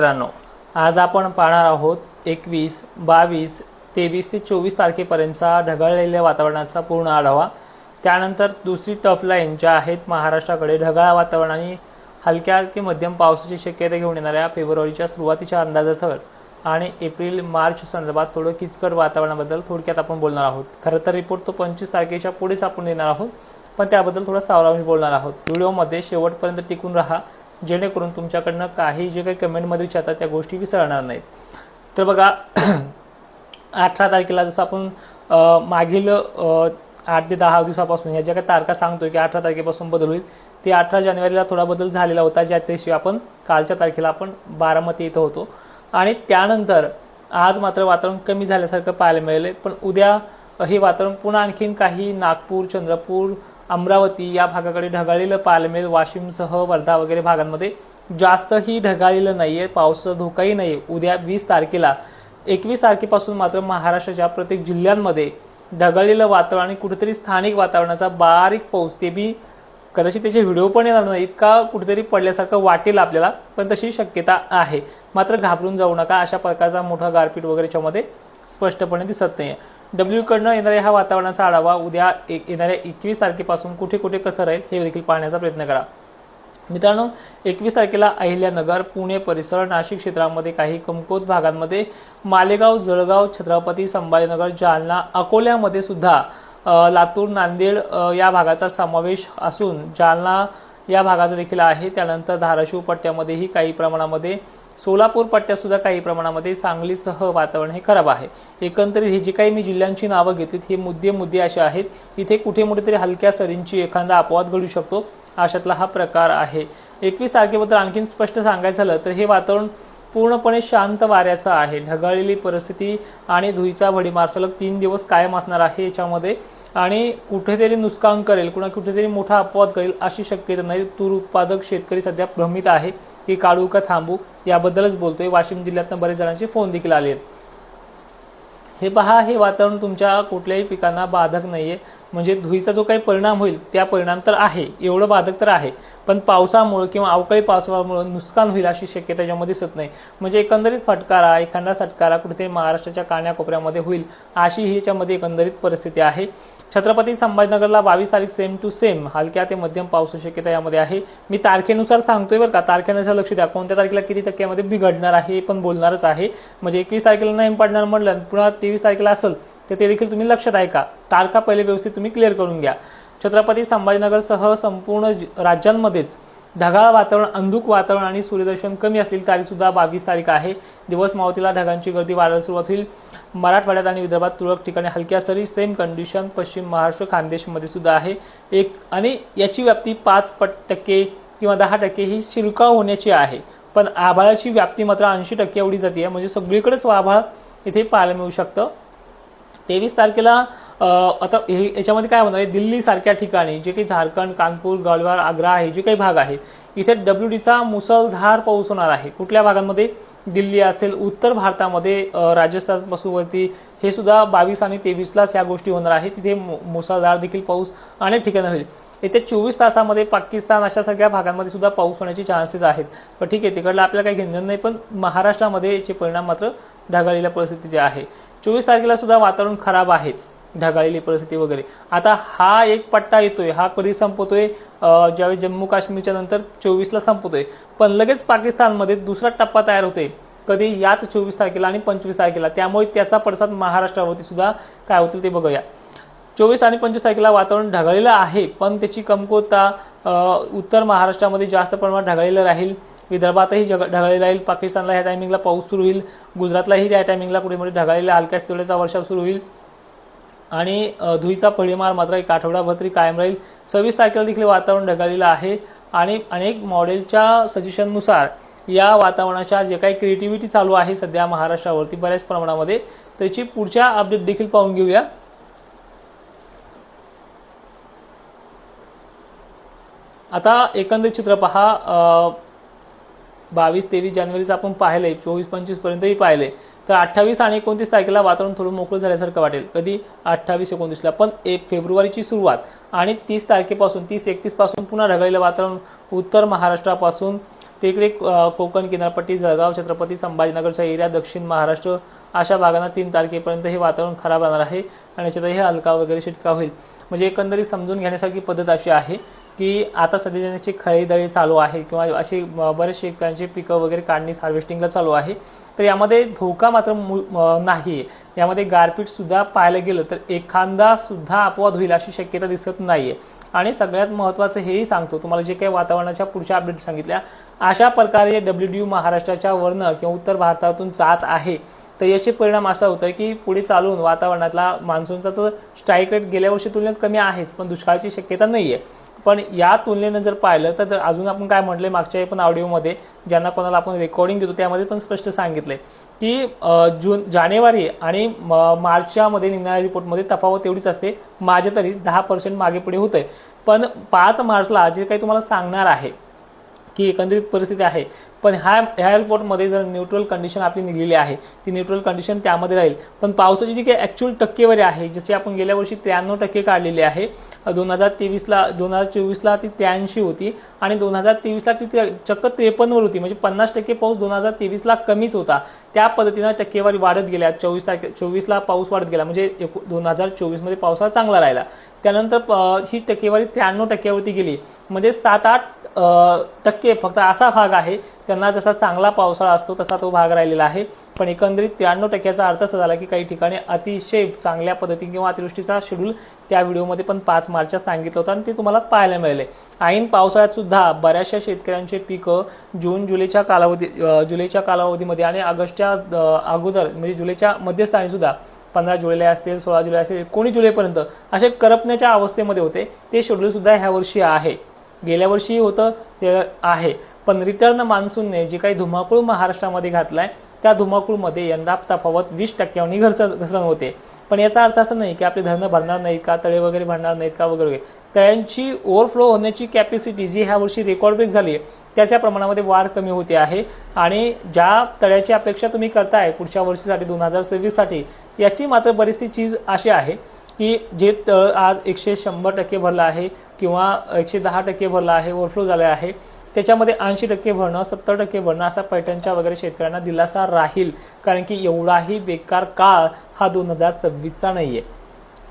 मित्रांनो, आज आपण पाहणार आहोत 21, 22, 23 ते 24 तारखेपर्यंतचा ढगाळलेल्या वातावरणाचा पूर्ण आढावा। त्यानंतर दुसरी टफ लाईन ज्या आहेत महाराष्ट्राकडे ढगाळ वातावरण आणि हलक्या ते मध्यम पावसाची शक्यता घेऊन येणाऱ्या फेब्रुवारीच्या सुरुवातीच्या अंदाजासह आणि एप्रिल मार्च संदर्भात थोडं किचकट वातावरणाबद्दल थोडक्यात आपण बोलणार आहोत। खरं तर रिपोर्ट तो 25 तारखेच्या पुढेच आपण देणार आहोत, पण त्याबद्दल थोडं सावधानी बोलणार आहोत। व्हिडिओमध्ये शेवटपर्यंत टिकून राहा, जेणेकरून तुमच्याकडनं काही जे काही कमेंटमध्ये विचारतात त्या गोष्टी विसरणार नाहीत। तर बघा 18 तारखेला जसं आपण मागील 8 ते 10 दिवसापासून ह्या ज्या काही तारखा सांगतोय की 18 तारखेपासून बदल होईल, ते 18 जानेवारीला थोडा बदल झालेला होता, ज्या दिवशी आपण कालच्या तारखेला आपण बारामती इथं होतो आणि त्यानंतर आज मात्र वातावरण कमी झाल्यासारखं पाहायला मिळाले। पण उद्या हे वातावरण पुन्हा आणखीन काही नागपूर, चंद्रपूर, अमरावती या भागाकडे ढगाळलेलं पाहायला मिळेल। वाशिमसह वर्धा वगैरे भागांमध्ये जास्तही ढगाळलेलं नाहीये, पावसाचा धोकाही नाहीये। उद्या 20 तारखेला 21 तारखेपासून मात्र महाराष्ट्राच्या प्रत्येक जिल्ह्यांमध्ये ढगाळलेलं वातावरण आणि कुठेतरी स्थानिक वातावरणाचा बारीक पाऊस, ते बी कदाचित त्याचे व्हिडिओ पण येणार नाही, इतका कुठेतरी पडल्यासारखं वाटेल आपल्याला, पण तशी शक्यता आहे। मात्र घाबरून जाऊ नका, अशा प्रकारचा मोठा गारपीट वगैरेच्या मध्ये स्पष्टपणे दिसत नाही। डब्ल्यू कडनं येणाऱ्या ह्या वातावरणाचा आढावा उद्या येणाऱ्या 21 तारखेपासून कुठे कुठे कसं राहील हे देखील पाहण्याचा प्रयत्न करा। मित्रांनो, 21 तारखेला अहिल्यानगर, पुणे परिसर, नाशिक क्षेत्रामध्ये काही कमकुवत भागांमध्ये, मालेगाव, जळगाव, छत्रपती संभाजीनगर, जालना, अकोल्यामध्ये सुद्धा लातूर, नांदेड या भागाचा समावेश असून जालना या भागाचा देखील आहे। त्यानंतर धाराशिव पट्ट्यामध्येही काही प्रमाणामध्ये, सोलापूर पट्ट्यात सुद्धा काही प्रमाणामध्ये, सांगलीसह वातावरण हे खराब आहे। एकंदरीत हे जे काही मी जिल्ह्यांची नावं घेतलीत हे मुद्दे असे आहेत, इथे कुठे कुठेतरी हलक्या सरींची एखादा अपवाद घडू शकतो, अशातला हा प्रकार आहे। 21 तारखेबद्दल आणखीन स्पष्ट सांगायचं झालं तर हे वातावरण पूर्णपणे शांत वाऱ्याचं आहे। ढगाळलेली परिस्थिती आणि धुळीचा भडीमार सलग 3 दिवस कायम असणार आहे याच्यामध्ये, आणि कुठेतरी नुकसान करेल, कुठेतरी मोठा अपवाद करेल अशी शक्यता नाही। तूर उत्पादक शेतकरी सध्या भ्रमित आहे की काढू का थांबू, याबद्दलच बोलतोय। वाशिम जिल्ह्यातून बरेच जणांचे फोन देखील आले आहेत। हे पहा, हे वातावरण तुमच्या कुठल्याही पिकांना बाधक नाहीये, म्हणजे धुळीचा जो काही परिणाम होईल त्या परिणाम तर आहे, एवढं बाधक तर आहे, पण पावसामुळे किंवा अवकाळी पावसामुळे नुकसान होईल अशी शक्यता याच्यामध्ये दिसत नाही। म्हणजे एकंदरीत फटकारा, एखादा सटकारा कुठेतरी महाराष्ट्राच्या कानाकोपऱ्यामध्ये होईल अशी ही याच्यामध्ये एकंदरीत परिस्थिती आहे। छत्रपती संभाजीनगरला 22 तारीख सेम टू सेम हलक्या ते मध्यम पावसाची शक्यता यामध्ये आहे। मी तारखेनुसार सांगतोय बरं का, तारखेनुसार लक्ष द्या, कोणत्या तारखेला किती टक्क्यामध्ये बिघडणार आहे पण बोलणारच आहे। म्हणजे 21 तारखेला नाही पडणार म्हटलं, पुन्हा 23 तारखेला असेल तर ते देखील तुम्ही लक्षात ऐका, तारखा पहिले व्यवस्थित तुम्ही क्लिअर करून घ्या। छत्रपती संभाजीनगरसह संपूर्ण राज्यांमध्येच ढगाळ वातावरण, अंधुक वातावरण आणि सूर्यदर्शन कमी असलेली तारीख सुद्धा 22 तारीख आहे। दिवस मावतीला ढगांची गर्दी वाढायला सुरुवात होईल। मराठवाड्यात आणि विदर्भात तुरळक ठिकाणी हलक्या सरी, सेम कंडिशन पश्चिम महाराष्ट्र, खानदेशमध्ये सुद्धा आहे एक, आणि याची व्याप्ती 5% किंवा 10% ही शिरकाव होण्याची आहे, पण आभाळाची व्याप्ती मात्र 80% एवढी जाते, म्हणजे सगळीकडेच आभाळ इथे पाहायला मिळू शकतं। 23 तारखेला आता याच्यामध्ये काय होणार आहे, दिल्ली सारख्या ठिकाणी जे काही झारखंड, कानपूर, गलवार, आग्रा हे जे काही भाग आहेत, इथे WDचा मुसळधार पाऊस होणार आहे। कुठल्या भागांमध्ये, दिल्ली असेल, उत्तर भारतामध्ये राजस्थानपासून वरती हे सुद्धा 22 आणि 23लाच या गोष्टी होणार आहेत। तिथे मुसळधार देखील पाऊस अनेक ठिकाणी होईल। येत्या 24 तासामध्ये पाकिस्तान अशा सगळ्या भागांमध्ये सुद्धा पाऊस होण्याचे चान्सेस आहेत। पण ठीक आहे, तिकडला आपल्याला काही घेणं नाही, पण महाराष्ट्रामध्ये याचे परिणाम मात्र ढगाळलेल्या परिस्थितीचे आहे। 24 तारखेला सुद्धा वातावरण खराब आहेच, ढगाळलेली परिस्थिती वगैरे। आता हा एक पट्टा येतोय, हा कधी संपतोय, ज्यावेळी जम्मू काश्मीरच्या नंतर 24ला संपतोय, पण लगेच पाकिस्तानमध्ये दुसरा टप्पा तयार होतोय, कधी याच 24 तारखेला आणि 25 तारखेला। त्यामुळे त्याचा पडसाद महाराष्ट्रावरती सुद्धा काय होतील ते बघूया। 24 आणि 25 तारखेला वातावरण ढगाळलेलं आहे, पण त्याची कमकुवतता उत्तर महाराष्ट्रामध्ये जास्त प्रमाणात ढगाळलेलं राहील, विदर्भातही ढगाळलेलं राहील, पाकिस्तानला ह्या टायमिंगला पाऊस सुरू होईल, गुजरातलाही त्या टायमिंगला कुठे ढगाळलेला हलक्या स्वरूपाचा वर्षाव सुरू होईल, आणि धुळीचा परिमार मात्र एक आठवडाभर तरी कायम राहील। 26 तारखेला देखील वातावरण ढगाळलेलं आहे, आणि अनेक मॉडेलच्या सजेशननुसार या वातावरणाच्या जे काही क्रिएटिव्हिटी चालू आहे सध्या महाराष्ट्रावरती बऱ्याच प्रमाणामध्ये, त्याची पुढच्या अपडेट देखील पाहून घेऊया। आता एकंदरीत चित्र पहा, 22-23 जानेवारीचं आपण पाहिलंय, 24-25 पर्यंतही पाहिलंय, तर 28 आणि 29 तारखेला वातावरण थोडं मोकळं झाल्यासारखं वाटेल। कधी 28-29ला, पण फेब्रुवारीची सुरुवात आणि 30 तारखेपासून 30-31 पासून पुन्हा ढगाळलेलं वातावरण उत्तर महाराष्ट्रापासून ते इकडे कोकण किनारपट्टी, जळगाव, छत्रपती संभाजीनगरचा एरिया, दक्षिण महाराष्ट्र अशा भागांना 3 तारखेपर्यंत हे वातावरण खराब राहणार आहे आणि याच्यातही हलका वगैरे शिटका होईल। म्हणजे एकंदरीत समजून घेण्यासारखी पद्धत अशी आहे की आता सध्या ज्यांची खळीदळी चालू आहे किंवा असे बरेच शेतकऱ्यांचे पिकं वगैरे काढणी हार्वेस्टिंगला चालू आहे, तर यामध्ये धोका मात्र नाही आहे। यामध्ये गारपीट सुद्धा पाहायला गेलं तर एखादा सुद्धा अपवाद होईल अशी शक्यता दिसत नाहीये। आणि सगळ्यात महत्त्वाचं हेही सांगतो तुम्हाला, जे काही वातावरणाच्या पुढच्या अपडेट सांगितल्या अशा प्रकारे WDU महाराष्ट्राच्या वर्ण किंवा उत्तर भारतातून जात आहे, तर याचे परिणाम असा होतं की पुढे चालून वातावरणातला मान्सूनचा तर स्ट्राईक रेट गेल्या वर्षी तुलनेत कमी आहेच, पण दुष्काळाची शक्यता नाही आहे। पण या तुलनेने जर पाहिलं तर अजून आपण काय म्हटले मागच्या पण ऑडिओमध्ये, ज्यांना कोणाला आपण रेकॉर्डिंग देतो त्यामध्ये पण स्पष्ट सांगितलंय की जानेवारी आणि मार्चमध्ये निघणाऱ्या रिपोर्टमध्ये तफावत एवढीच असते, माझ्या तरी 10% मागे पुढे होतंय। पण 5 मार्चला जे काही तुम्हाला सांगणार आहे की एकंदरीत परिस्थिती आहे, पण ह्या रिपोर्टमध्ये जर न्यूट्रल कंडिशन आपली निघलेली आहे ती न्यूट्रल कंडिशन त्यामध्ये राहील। पण पावसाची जी काही ॲक्च्युअल टक्केवारी आहे, जसे आपण गेल्या वर्षी 93% काढलेली आहे, 2024ला ती 83 होती आणि 2023ला ती चक्क 53वर होती, म्हणजे 50% पाऊस 2023ला कमीच होता। त्या पद्धतीने टक्केवारी वाढत गेल्या। 24ला पाऊस वाढत गेला, म्हणजे 2024 मध्ये पावसाळा चांगला राहिला। त्यानंतर ही टक्केवारी 93%वरती गेली, म्हणजे 7-8% फक्त असा भाग आहे त्यांना जसा चांगला पावसाळा असतो तसा तो भाग राहिलेला आहे। पण एकंदरीत 93%चा अर्थ असा झाला की काही ठिकाणी अतिशय चांगल्या पद्धतीने किंवा अतिवृष्टीचा शेड्यूल त्या व्हिडिओमध्ये पण 5 मार्चला सांगितलं होतं आणि ते तुम्हाला पाहायला मिळाले। ऐन पावसाळ्यात सुद्धा बऱ्याचशा शेतकऱ्यांचे पिकं जुलैच्या कालावधीमध्ये आणि ऑगस्टच्या अगोदर, म्हणजे जुलैच्या मध्यस्थानी सुद्धा 15 जुलै असतील, 16 जुलै असेल, 19 जुलैपर्यंत असे करपण्याच्या अवस्थेमध्ये होते। ते शेड्यूल सुद्धा ह्या वर्षी आहे, गेल्या वर्षी होतं ते आहे। पण रिटर्न मान्सूनने जे काही धुमाकूळ महाराष्ट्रामध्ये घातलाय त्या धुमाकूळमध्ये यंदा तफावत 20%नी घसरण होते। पण याचा अर्थ असा नाही की आपले धरणं भरणार नाहीत का, तळे वगैरे भरणार नाहीत का वगैरे। तळ्यांची ओव्हरफ्लो होण्याची कॅपॅसिटी जी ह्या वर्षी रेकॉर्ड ब्रेक झाली आहे त्याच्या प्रमाणामध्ये वाढ कमी होते आहे। आणि ज्या तळ्याची अपेक्षा तुम्ही करताय पुढच्या वर्षीसाठी 2026 साठी, याची मात्र बरीचशी चीज अशी आहे की जे तळ आज 100% भरलं आहे किंवा 110% भरलं आहे, ओव्हरफ्लो झाले आहे, त्याच्यामध्ये 80% भरणं, 70% भरणं असा पैठणच्या वगैरे शेतकऱ्यांना दिलासा राहील। कारण की एवढाही बेकार काळ हा 2026चा नाही आहे,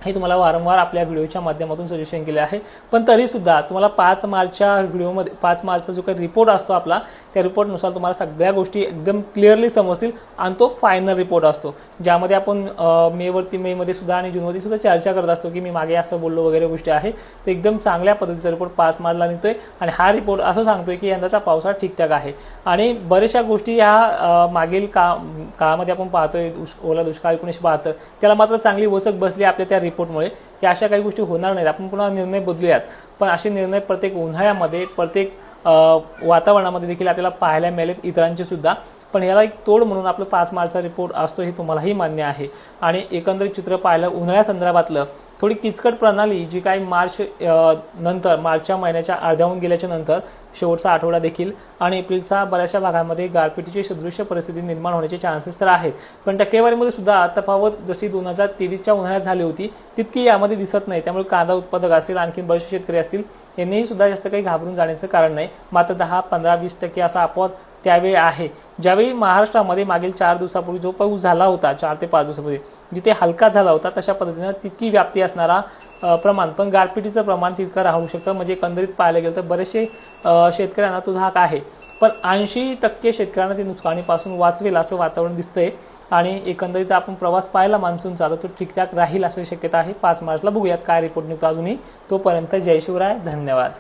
हे तुम्हाला वारंवार आपल्या व्हिडिओच्या माध्यमातून सजेशन केले आहे। पण तरीसुद्धा तुम्हाला 5 मार्चच्या व्हिडिओमध्ये 5 मार्चचा जो काही रिपोर्ट असतो आपला, त्या रिपोर्टनुसार तुम्हाला सगळ्या गोष्टी एकदम क्लिअरली समजतील आणि तो फायनल रिपोर्ट असतो, ज्यामध्ये आपण मेमध्ये सुद्धा आणि जूनमध्ये सुद्धा चर्चा करत असतो की मी मागे असं बोललो वगैरे गोष्टी आहे। ते एकदम चांगल्या पद्धतीचा रिपोर्ट 5 मार्चला निघतोय आणि हा रिपोर्ट असं सांगतोय की यंदाचा पावसाळा ठीकठाक आहे। आणि बऱ्याचशा गोष्टी ह्या मागील काळामध्ये आपण पाहतोय, ओला दुष्काळ 1972, त्याला मात्र चांगली वचक बसली आपल्या त्या रिपोर्टमुळे की अशा काही गोष्टी होणार नाहीत, आपण पुन्हा निर्णय बदलूयात। पण असे निर्णय प्रत्येक उन्हाळ्यामध्ये, प्रत्येक वातावरणामध्ये देखील आपल्याला पाहायला मिळेल, इतरांचे सुद्धा। पण याला एक तोड म्हणून आपलं 5 मार्चचा रिपोर्ट असतो, हे तुम्हालाही मान्य आहे। आणि एकंदरीत चित्र पाहिलं उन्हाळ्यासंदर्भातलं, थोडी किचकट प्रणाली जी काही मार्चच्या महिन्याच्या अर्ध्याहून गेल्याच्या नंतर शेवटचा आठवडा देखील आणि एप्रिलचा बऱ्याचशा भागांमध्ये गारपिटीची सदृश्य परिस्थिती निर्माण होण्याचे चान्सेस तर आहेत। पण टक्केवारीमध्ये सुद्धा तफावत जशी 2023च्या उन्हाळ्यात झाली होती तितकी यामध्ये दिसत नाही। त्यामुळे कांदा उत्पादक असेल, आणखी बरेचसे शेतकरी असतील, यांनीही सुद्धा जास्त काही घाबरून जाण्याचं कारण नाही। मात्र 10, 15, 20% असा अपवाद त्यावेळी आहे, ज्यावेळी महाराष्ट्रामध्ये मागील 4 दिवसापूर्वी जो पाऊस झाला होता, 4 ते 5 दिवसापूर्वी जिथे हलका झाला होता, तशा पद्धतीने तितकी व्याप्ती असणारा प्रमाण, पण गारपिटीचं प्रमाण तितकं राहू शकतं। म्हणजे एकंदरीत पाहायला गेलं तर बरेचसे शेतकऱ्यांना तो धाक आहे, पण 80% शेतकऱ्यांना ते नुकसानीपासून वाचवेल असं वातावरण दिसतंय। आणि एकंदरीत आपण प्रवास पाहिला मान्सूनचा तर तो ठीकठाक राहील अशी शक्यता आहे। 5 मार्चला बघूयात काय रिपोर्ट निघतो अजूनही। तोपर्यंत जय शिवराय, धन्यवाद।